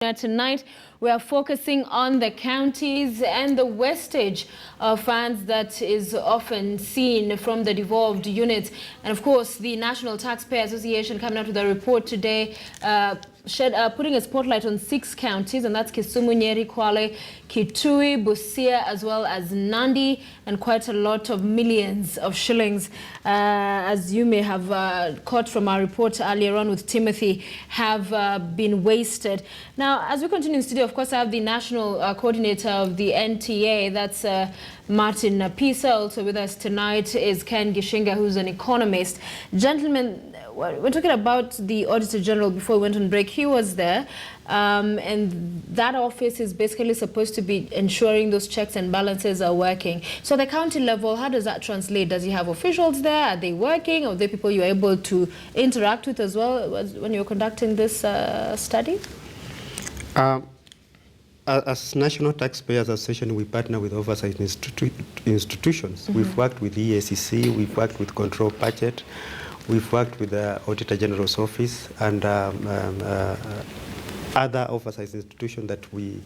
Tonight, we are focusing on the counties and the wastage of funds that is often seen from the devolved units. And of course, the National Taxpayer Association coming out with a report today putting a spotlight on 6 counties, and that's Kisumu, Nyeri, Kwale, Kitui, Busia, as well as Nandi, and quite a lot of millions of shillings, as you may have caught from our report earlier on with Timothy, have been wasted. Now, as we continue in the studio, of course, I have the national coordinator of the NTA, that's Martin Pisa. Also with us tonight is Ken Gishinga, who's an economist. Gentlemen, we're talking about the Auditor General before we went on break. He was there, and that office is basically supposed to be ensuring those checks and balances are working. So at the county level, how does that translate? Does he have officials there? Are they working? Are they people you're able to interact with as well when you're conducting this study? As National Taxpayers Association, we partner with oversight institutions. Mm-hmm. We've worked with the EACC, we've worked with Control Budget, we've worked with the Auditor General's Office and other oversight institutions that we,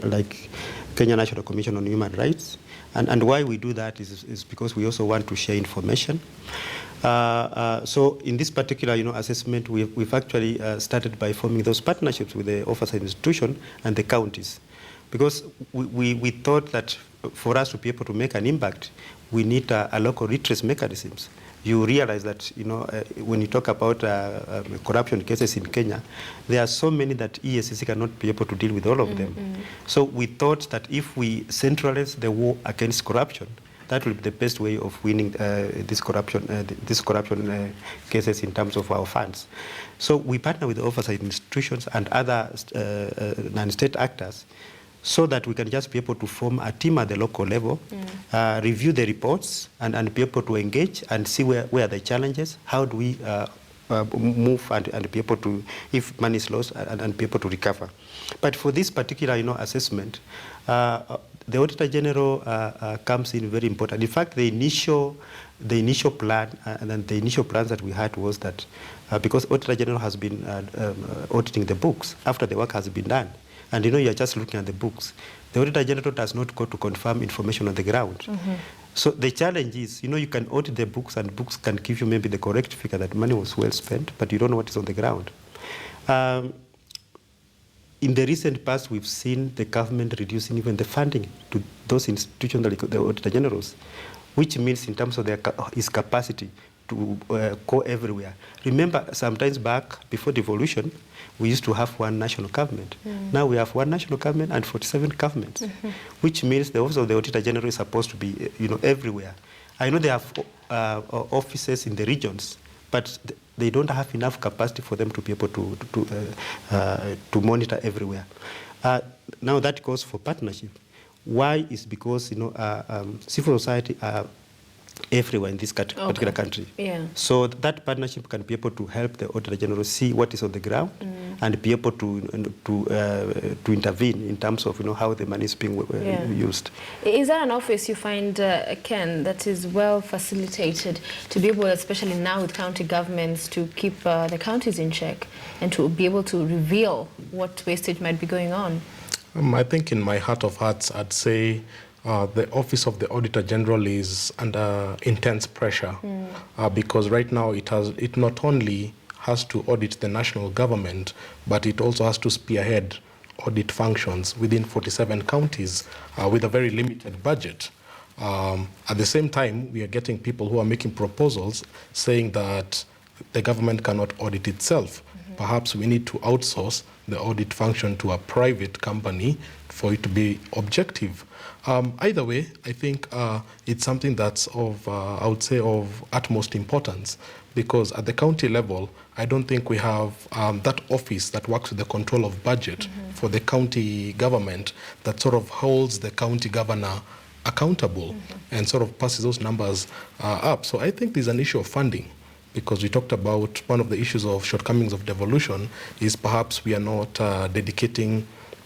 like Kenya National Commission on Human Rights. And why we do that is because we also want to share information. So in this particular assessment, we've actually started by forming those partnerships with the oversight institution and the counties, because we thought that for us to be able to make an impact, we need a local redress mechanisms. You realize that when you talk about corruption cases in Kenya, there are so many that EACC cannot be able to deal with all of them. So we thought that if we centralize the war against corruption, that will be the best way of winning this corruption cases in terms of our funds. So we partner with the oversight institutions and other non-state actors, so that we can just be able to form a team at the local level, review the reports, and be able to engage and see where are the challenges, how do we move and be able to, if money is lost, and be able to recover. But for this particular assessment, the Auditor General comes in very important. In fact, the initial plan and then the initial plans that we had was that because Auditor General has been auditing the books after the work has been done, and you're just looking at the books, the Auditor General does not go to confirm information on the ground. So the challenge is, you can audit the books, and books can give you maybe the correct figure that money was well spent, but you don't know what is on the ground. In the recent past, we've seen the government reducing even the funding to those institutions, like the Auditor Generals, which means in terms of his capacity to go everywhere. Remember, sometimes back, before devolution, we used to have one national government. Now we have one national government and 47 governments, which means the Office of the Auditor General is supposed to be everywhere. I know they have offices in the regions, but they don't have enough capacity for them to be able to monitor everywhere. Now that goes for partnership. Why? Is because civil society are everywhere in this particular country. So that partnership can be able to help the Auditor General see what is on the ground and be able to intervene in terms of how the money is being used. Is that an office you find, Ken, that is well facilitated to be able, especially now with county governments, to keep the counties in check and to be able to reveal what wastage might be going on? I think in my heart of hearts, I'd say the Office of the Auditor General is under intense pressure because right now it not only has to audit the national government, but it also has to spearhead audit functions within 47 counties with a very limited budget. At the same time, we are getting people who are making proposals saying that the government cannot audit itself. Perhaps we need to outsource the audit function to a private company for it to be objective. Either way, I think it's something that's of, I would say, of utmost importance, because at the county level, I don't think we have that office that works with the control of budget for the county government that sort of holds the county governor accountable and sort of passes those numbers up. So I think there's an issue of funding, because we talked about one of the issues of shortcomings of devolution is perhaps we are not dedicating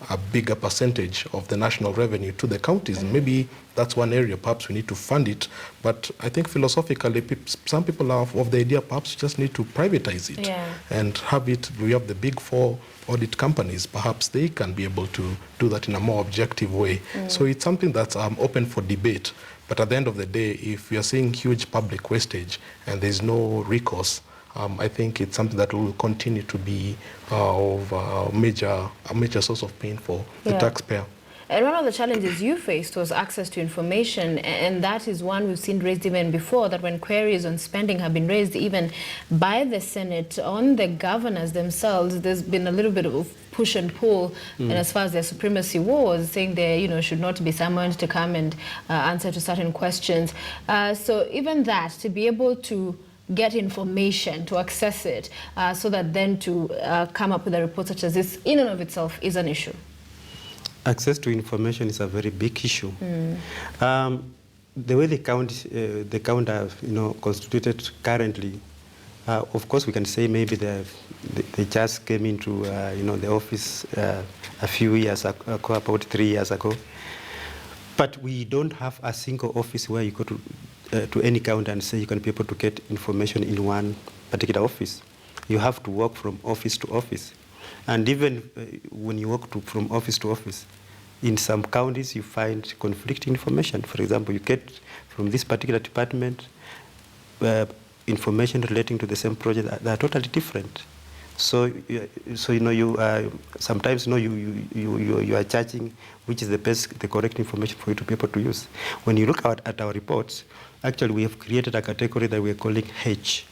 a bigger percentage of the national revenue to the counties. And maybe that's one area perhaps we need to fund it. But I think philosophically, some people are of the idea perhaps just need to privatize it and have it. We have the big four audit companies. Perhaps they can be able to do that in a more objective way. So it's something that's open for debate. But at the end of the day, if we are seeing huge public wastage and there's no recourse, I think it's something that will continue to be a major source of pain for the taxpayer. And one of the challenges you faced was access to information, and that is one we've seen raised even before, that when queries on spending have been raised even by the Senate on the governors themselves, there's been a little bit of push and pull, and as far as their supremacy was, saying they should not be summoned to come and answer to certain questions. So even that, to be able to get information, to access it, so that then to come up with a report such as this, in and of itself, is an issue. Access to information is a very big issue. The way the count are constituted currently, of course we can say maybe they just came into the office a few years ago, about 3 years ago. But we don't have a single office where you go to any county and say you can be able to get information in one particular office. You have to walk from office to office. And even when you walk from office to office, in some counties you find conflicting information. For example, you get from this particular department information relating to the same project that are totally different. So sometimes you are judging which is the correct information for you to be able to use. When you look at our reports, actually we have created a category that we are calling H.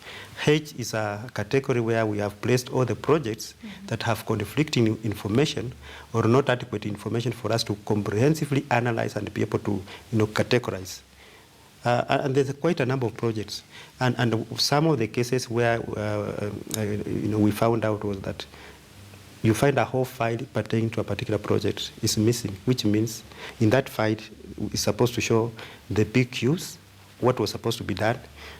H is a category where we have placed all the projects that have conflicting information or not adequate information for us to comprehensively analyze and be able to categorize. And there's quite a number of projects. And some of the cases where we found out was that you find a whole file pertaining to a particular project is missing, which means in that file it's supposed to show the PQs, what was supposed to be done,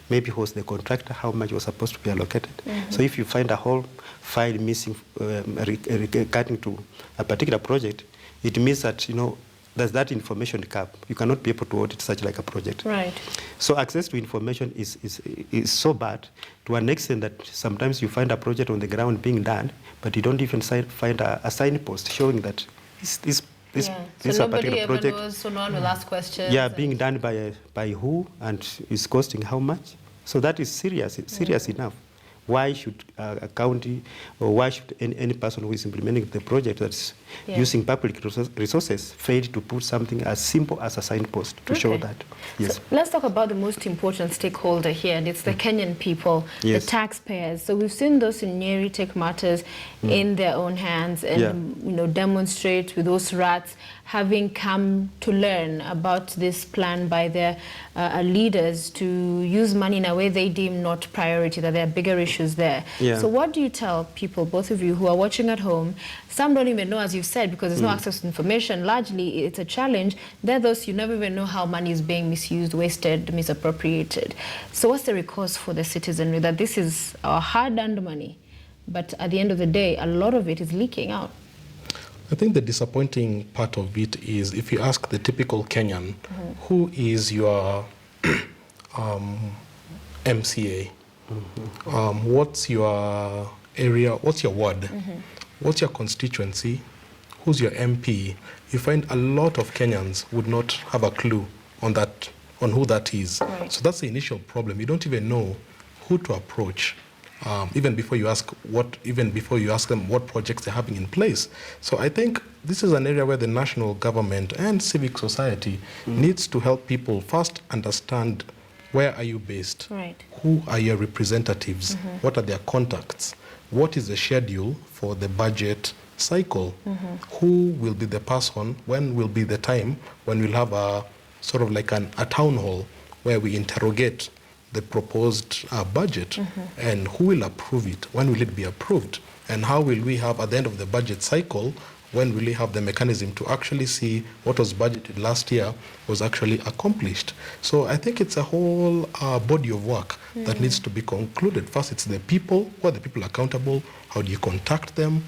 maybe who was the contractor, how much was supposed to be allocated. So if you find a whole file missing regarding to a particular project, it means that there's that information gap. You cannot be able to audit such like a project. Right. So access to information is so bad to an extent that sometimes you find a project on the ground being done, but you don't even find a signpost showing that this so particular project. Knows, so no one will ask questions. Yeah, being done by who and is costing how much. So that is serious enough. Why should a county or why should any person who is implementing the project that's using public resources fail to put something as simple as a signpost to show that? Yes. So let's talk about the most important stakeholder here, and it's the Kenyan people, the taxpayers. So we've seen those in Nyeri take matters in their own hands and demonstrate with those rats, having come to learn about this plan by their leaders to use money in a way they deem not priority, that there are bigger issues there. So what do you tell people, both of you who are watching at home? Some don't even know, as you've said, because there's no access to information. Largely, it's a challenge. There are those you never even know how money is being misused, wasted, misappropriated. So what's the recourse for the citizenry that this is our hard-earned money, but at the end of the day, a lot of it is leaking out? I think the disappointing part of it is if you ask the typical Kenyan, who is your MCA? What's your area? What's your ward? What's your constituency? Who's your MP? You find a lot of Kenyans would not have a clue on who that is. Right. So that's the initial problem. You don't even know who to approach. Even before you ask them what projects they're having in place. So I think this is an area where the national government and civic society needs to help people first understand where are you based, who are your representatives, what are their contacts, what is the schedule for the budget cycle, who will be the person, when will be the time when we'll have a sort of like a town hall where we interrogate the proposed budget, and who will approve it, when will it be approved, and how will we have, at the end of the budget cycle, when will we have the mechanism to actually see what was budgeted last year was actually accomplished. So I think it's a whole body of work that needs to be concluded. First, it's the people. Who are the people accountable? How do you contact them?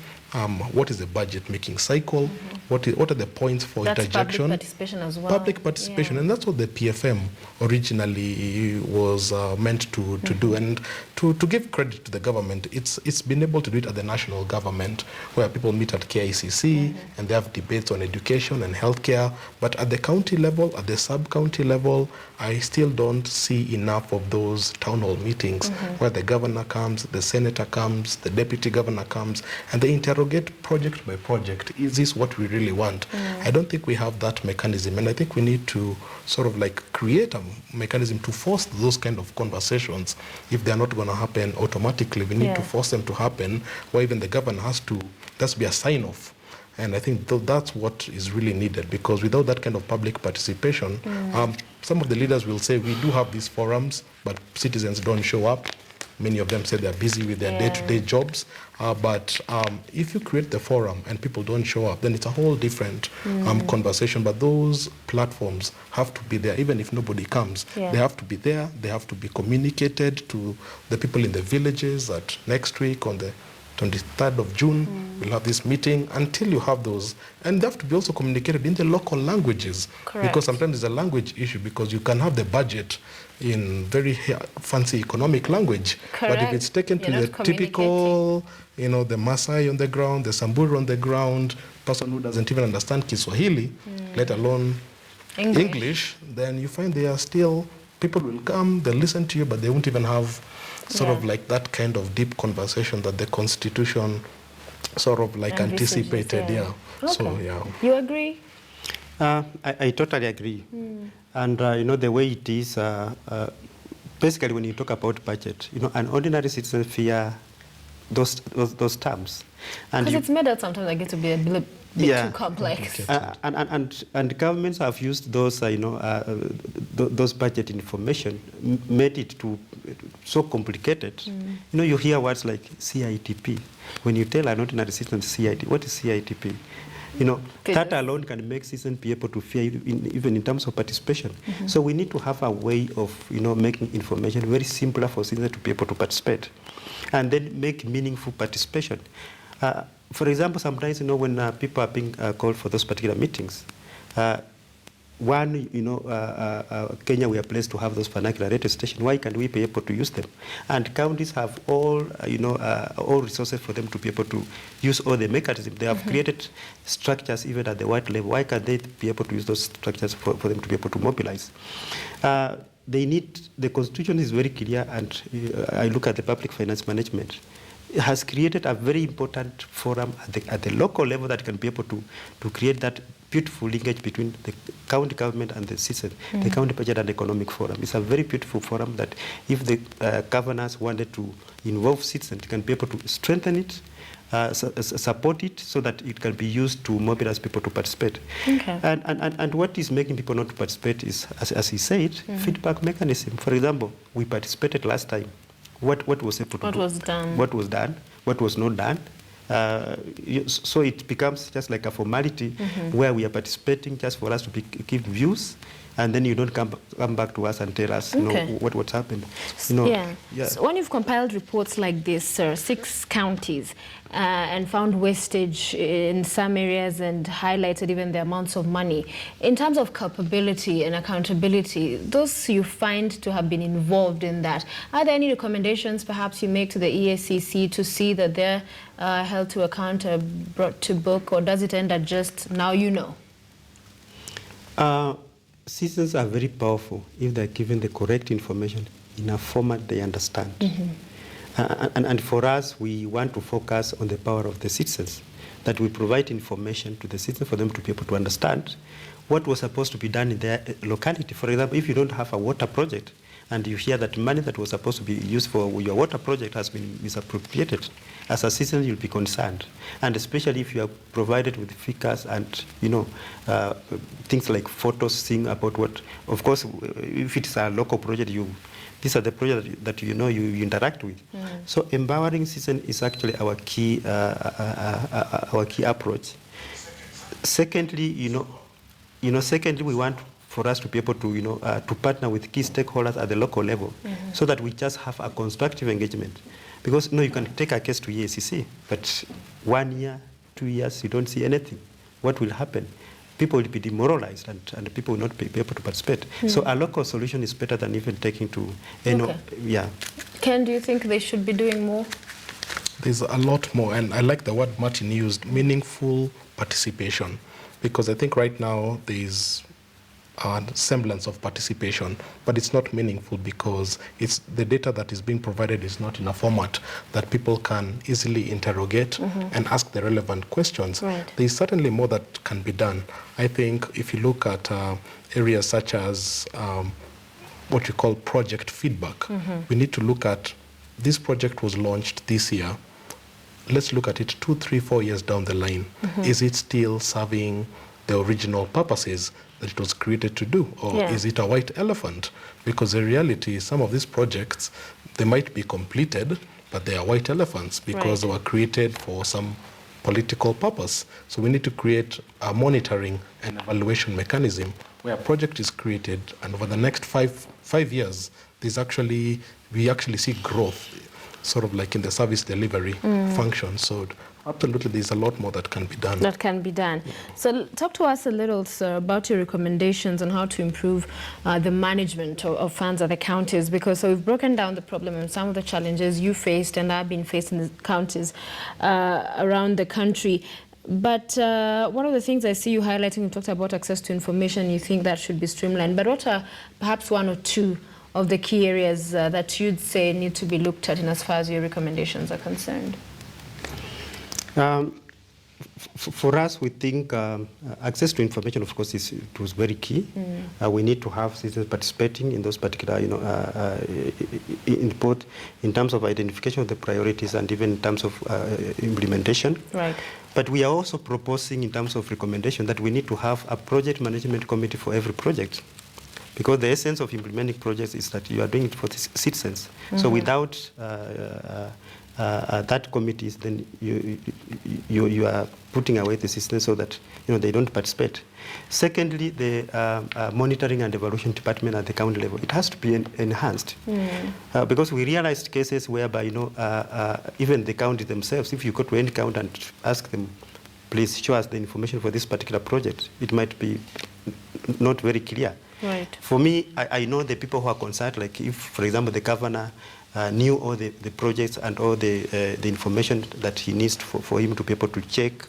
what is the budget making cycle, what are the points for That's interjection. public participation as well. Public participation, and that's what the PFM originally was meant to do. And to give credit to the government, it's been able to do it at the national government, where people meet at KICC and they have debates on education and healthcare. But at the county level, at the sub-county level, I still don't see enough of those town hall meetings where the governor comes, the senator comes, the deputy governor comes, and they interrogate project by project. Is this what we really want? I don't think we have that mechanism, and I think we need to sort of like create a mechanism to force those kind of conversations. If they're not going to happen automatically, we need to force them to happen, where even the governor has to be a sign-off. And I think that's what is really needed, because without that kind of public participation, some of the leaders will say, we do have these forums, but citizens don't show up. Many of them say they're busy with their day-to-day jobs. But if you create the forum and people don't show up, then it's a whole different conversation. But those platforms have to be there, even if nobody comes. They have to be there. They have to be communicated to the people in the villages that next week on the 23rd of June, we'll have this meeting. Until you have those, and they have to be also communicated in the local languages. Correct. Because sometimes there's a language issue, because you can have the budget in very fancy economic language. Correct. But if it's taken to the typical, the Maasai on the ground, the Samburu on the ground, person who doesn't even understand Kiswahili, let alone English, then you find they are still, people will come, they'll listen to you, but they won't even have sort of like that kind of deep conversation that the Constitution sort of like anticipated. Okay. So, You agree? I totally agree. And, the way it is, basically when you talk about budget, an ordinary citizen fear those terms. Because it's made out sometimes like it to be a bit too complex. And governments have used those, those budget information, made it so complicated. You hear words like CITP. When you tell an ordinary citizen CITP, what is CITP? That alone can make citizens be able to fear even in terms of participation. So we need to have a way of, making information very simpler for citizens to be able to participate, and then make meaningful participation. For example, sometimes, when people are being called for those particular meetings, Kenya, we are placed to have those vernacular radio stations. Why can't we be able to use them? And counties have all resources for them to be able to use all the mechanisms. They have created structures even at the white level. Why can't they be able to use those structures for them to be able to mobilize? The Constitution is very clear, and I look at the public finance management. It has created a very important forum at the local level that can be able to create that beautiful linkage between the county government and the citizen, the county budget and economic forum. It's a very beautiful forum that if the governors wanted to involve citizens, they can be able to strengthen it, support it, so that it can be used to mobilize people to participate. Okay. And what is making people not participate is, as he said, feedback mechanism. For example, we participated last time. What was able to do? Was done? What was done? What was not done? So it becomes just like a formality where we are participating just for us to give views, and then you don't come back to us and tell us what's happened. So when you've compiled reports like this, 6 counties, and found wastage in some areas and highlighted even the amounts of money, in terms of culpability and accountability, those you find to have been involved in that, are there any recommendations perhaps you make to the EACC to see that they're held to account or brought to book, or does it end at just now Citizens are very powerful if they're given the correct information in a format they understand. And for us, we want to focus on the power of the citizens, that we provide information to the citizens for them to be able to understand what was supposed to be done in their locality. For example, if you don't have a water project and you hear that money that was supposed to be used for your water project has been misappropriated, as a citizen you'll be concerned. And especially if you are provided with figures and things like photos saying about what, of course, if it's a local project, these are the projects that you interact with. So empowering citizens is actually our key approach. Secondly, secondly, we want for us to be able to to partner with key stakeholders at the local level, so that we just have a constructive engagement. Because you can take a case to EACC, but 1 year, 2 years, you don't see anything. What will happen? People will be demoralized and people will not be able to participate. So a local solution is better than even taking to, yeah. Ken, do you think they should be doing more? There's a lot more, and I like the word Martin used, meaningful participation, because I think right now there's a semblance of participation, but it's not meaningful because the data that is being provided is not in a format that people can easily interrogate and ask the relevant questions. Right. There's certainly more that can be done. I think if you look at areas such as what you call project feedback, we need to look at this project was launched this year. Let's look at it 2, 3, 4 years down the line. Is it still serving the original purposes that it was created to do? Or is it a white elephant? Because the reality is some of these projects, they might be completed, but they are white elephants because they were created for some political purpose. So we need to create a monitoring and evaluation mechanism where a project is created, and over the next five years, we actually see growth, sort of like in the service delivery function. So absolutely, there's a lot more that can be done. That can be done. So talk to us a little, sir, about your recommendations on how to improve the management of funds at the counties, because we've broken down the problem and some of the challenges you faced and have been faced in the counties around the country. But one of the things I see you highlighting, you talked about access to information, you think that should be streamlined. But what are perhaps one or two of the key areas that you'd say need to be looked at in as far as your recommendations are concerned? For us, we think access to information, of course, it was very key. We need to have citizens participating in those particular, input in terms of identification of the priorities and even in terms of implementation. Right. But we are also proposing in terms of recommendation that we need to have a project management committee for every project. Because the essence of implementing projects is that you are doing it for the citizens. So without that committee, then you are putting away the citizens so that they don't participate. Secondly, the monitoring and evaluation department at the county level, it has to be enhanced. Because we realized cases whereby even the county themselves, if you go to any county and ask them, please show us the information for this particular project, it might be not very clear. Right. For me, I know the people who are concerned, like if, for example, the governor knew all the projects and all the information that he needs for him to be able to check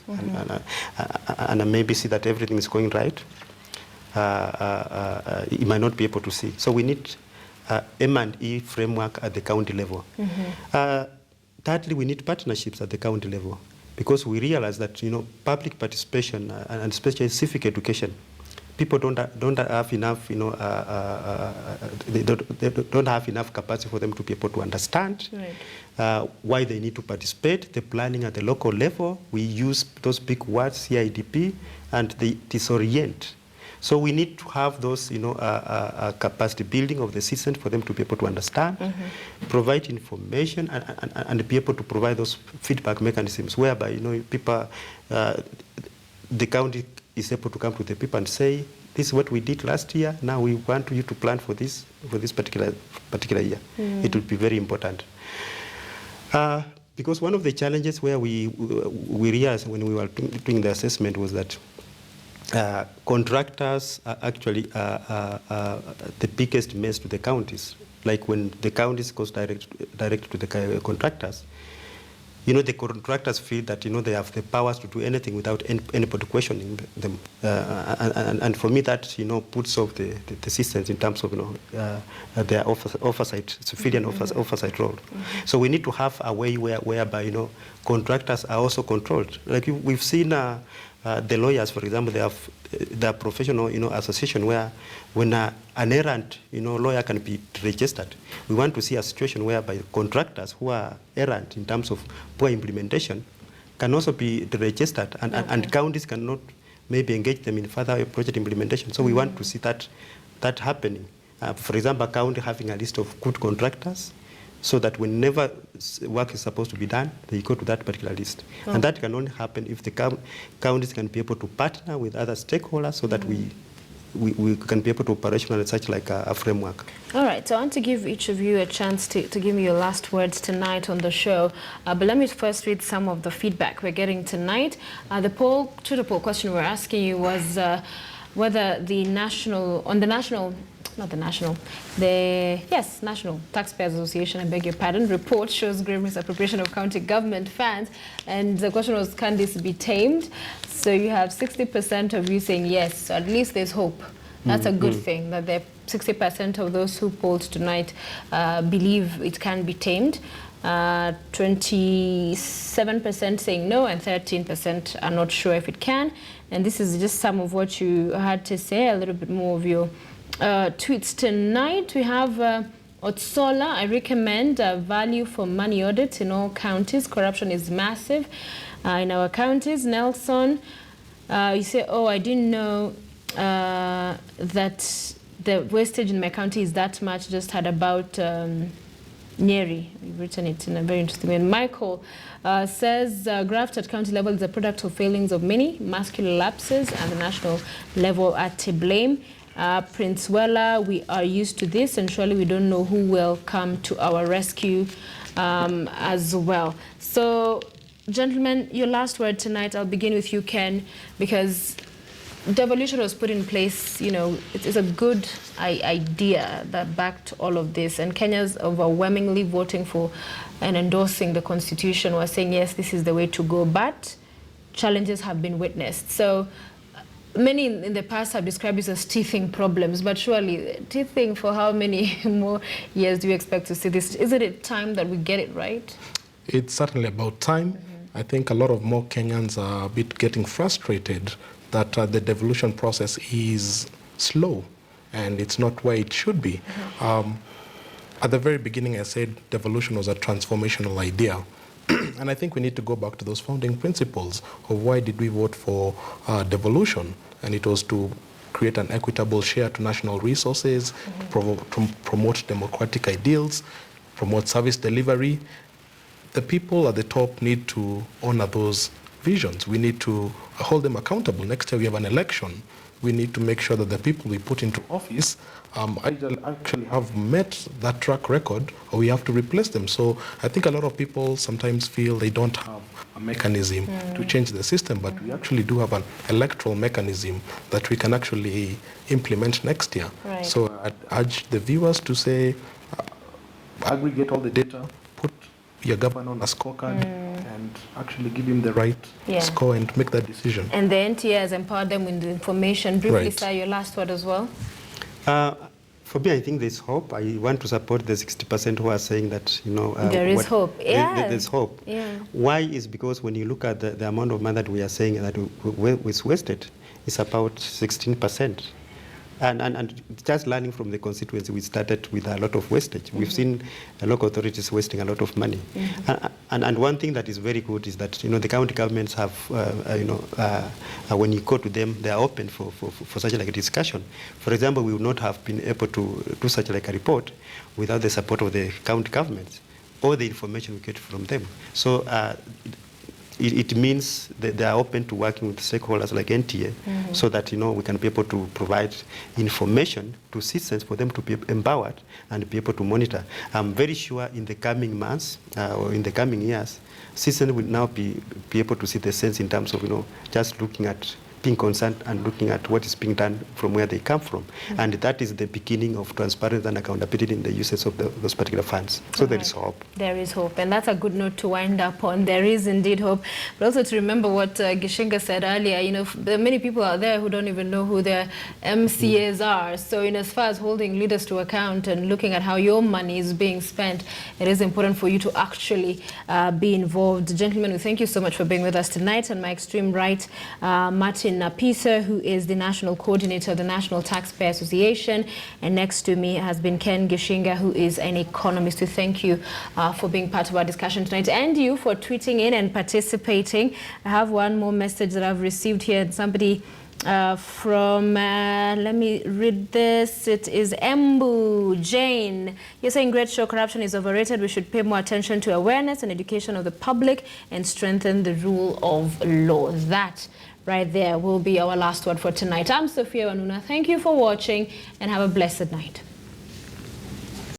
and maybe see that everything is going right, he might not be able to see. So we need M&E framework at the county level. Thirdly, we need partnerships at the county level because we realize that public participation and especially civic education, people don't have enough, they don't have enough capacity for them to be able to understand why they need to participate. The planning at the local level, we use those big words, CIDP, and they disorient. So we need to have those, capacity building of the citizens for them to be able to understand, provide information, and be able to provide those feedback mechanisms whereby, people, the county is able to come to the people and say, this is what we did last year, now we want you to plan for this particular year. It would be very important. Because one of the challenges where we realized when we were doing the assessment was that contractors are actually the biggest mess to the counties. Like when the counties goes direct to the contractors, the contractors feel that, they have the powers to do anything without anybody questioning them. And for me, that, puts off the systems in terms of, their oversight, civilian oversight role. So we need to have a way whereby, contractors are also controlled. Like we've seen the lawyers, for example, they have their professional, association where when an errant, lawyer can be registered. We want to see a situation whereby contractors who are errant in terms of poor implementation can also be registered, and counties cannot maybe engage them in further project implementation. So we want to see that happening. For example, a county having a list of good contractors, so that whenever work is supposed to be done, they go to that particular list. And that can only happen if the counties can be able to partner with other stakeholders so that we we can be able to operationalize such like a framework. All right, so I want to give each of you a chance to give me your last words tonight on the show. But let me first read some of the feedback we're getting tonight. The Twitter poll question we're asking you was whether the National Taxpayers Association, I beg your pardon, report shows grave misappropriation of county government funds. And the question was, can this be tamed? So you have 60% of you saying yes, so at least there's hope. That's a good thing, that 60% of those who polled tonight believe it can be tamed. 27% saying no, and 13% are not sure if it can. And this is just some of what you had to say, a little bit more of your tweets tonight. We have Otsola, I recommend value for money audits in all counties. Corruption is massive in our counties. Nelson, you say, oh, I didn't know that the wastage in my county is that much. Just had about Nyeri. You've written it in a very interesting way. And Michael says graft at county level is a product of failings of many muscular lapses, and the national level are to blame. Prince Wella, we are used to this, and surely we don't know who will come to our rescue as well. So, gentlemen, your last word tonight. I'll begin with you, Ken, because devolution was put in place, you know, it is a good idea that backed all of this, and Kenyans overwhelmingly voting for and endorsing the Constitution were saying, yes, this is the way to go, but challenges have been witnessed. So many in the past have described this as teething problems, but surely teething for how many more years do you expect to see this? Isn't it time that we get it right? It's certainly about time. I think a lot of more Kenyans are a bit getting frustrated that the devolution process is slow and it's not where it should be. At the very beginning, I said devolution was a transformational idea. And I think we need to go back to those founding principles of why did we vote for devolution. And it was to create an equitable share to national resources, promote democratic ideals, promote service delivery. The people at the top need to honor those visions. We need to hold them accountable. Next year we have an election. We need to make sure that the people we put into office actually have met that track record, or we have to replace them. So I think a lot of people sometimes feel they don't have a mechanism to change the system, but we actually do have an electoral mechanism that we can actually implement next year. Right. So I'd urge the viewers to say, aggregate all the data, put your governor on a scorecard, and actually give him the right score and make that decision. And the NTA has empowered them with the information. Briefly, Right. sir, your last word as well. For me, I think there's hope. I want to support the 60% who are saying that, you know... there is hope. Yeah. There's hope. Yeah. Why is because when you look at the amount of money that we are saying that was wasted, it's about 16%. And just learning from the constituency, we started with a lot of wastage. We've seen local authorities wasting a lot of money. And one thing that is very good is that, you know, the county governments have, when you go to them, they are open for such like a discussion. For example, we would not have been able to do such like a report without the support of the county governments or the information we get from them. So it means that they are open to working with stakeholders like NTA, so that, you know, we can be able to provide information to citizens for them to be empowered and be able to monitor. I'm very sure in the coming months or in the coming years, citizens will now be able to see the sense in terms of, you know, just looking at being concerned and looking at what is being done from where they come from. And that is the beginning of transparency and accountability in the uses of those particular funds. So there is hope. There is hope, and that's a good note to wind up on. There is indeed hope, but also to remember what Gishinga said earlier. You know, there are many people out there who don't even know who their MCAs are. So in as far as holding leaders to account and looking at how your money is being spent, it is important for you to actually be involved. Gentlemen, we thank you so much for being with us tonight. On my extreme right, Martin Napisa, who is the National Coordinator of the National Taxpayer Association. And next to me has been Ken Gishinga, who is an economist. We thank you for being part of our discussion tonight, and you for tweeting in and participating. I have one more message that I've received here. Somebody Let me read this. It is Embu Jane. You're saying great show corruption is overrated. We should pay more attention to awareness and education of the public and strengthen the rule of law. That right there will be our last word for tonight. I'm Sophia Wanuna. Thank you for watching and have a blessed night.